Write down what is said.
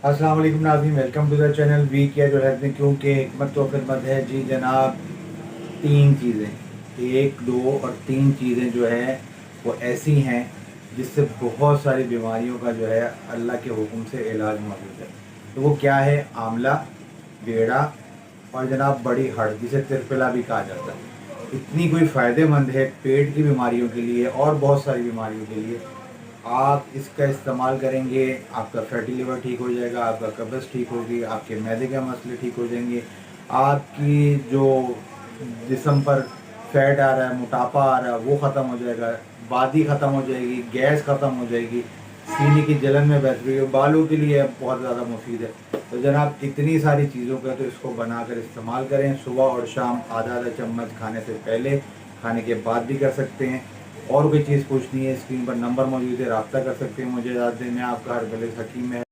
अस्सलाम वालेकुम नाज़रीन, welcome to the channel we care जो हेल्थ में क्योंकि हिकमत तो खिदमत है जी जनाब। तीन चीज़ें, एक दो और तीन चीज़ें जो है वो ऐसी हैं जिससे बहुत सारी बीमारियों का जो है अल्लाह के हुक्म से इलाज मौजूद है। तो वो क्या है? आंवला, बेड़ा और जनाब बड़ी हड़, जिसे तिरपिला भी कहा जाता है। इतनी कोई फ़ायदेमंद है पेट की बीमारियों के लिए और बहुत सारी बीमारियों के लिए। आप इसका इस्तेमाल करेंगे, आपका फैटी लिवर ठीक हो जाएगा, आपका कब्ज़ ठीक होगी, आपके मैदे के मसले ठीक हो जाएंगे, आपकी जो जिस्म पर फैट आ रहा है, मोटापा आ रहा है, वो ख़त्म हो जाएगा, बादी ख़त्म हो जाएगी, गैस ख़त्म हो जाएगी, सीने की जलन में बेहतरी है, बालों के लिए बहुत ज़्यादा मुफीद है। तो जनाब इतनी सारी चीज़ों का तो इसको बनाकर इस्तेमाल करें। सुबह और शाम आधा आधा चम्मच, खाने से पहले, खाने के बाद भी कर सकते हैं। और कोई चीज़ पूछनी है, स्क्रीन पर नंबर मौजूद है, रब्ता कर सकते हैं। मुझे याद दें, मैं आपका हरबल हकीम है।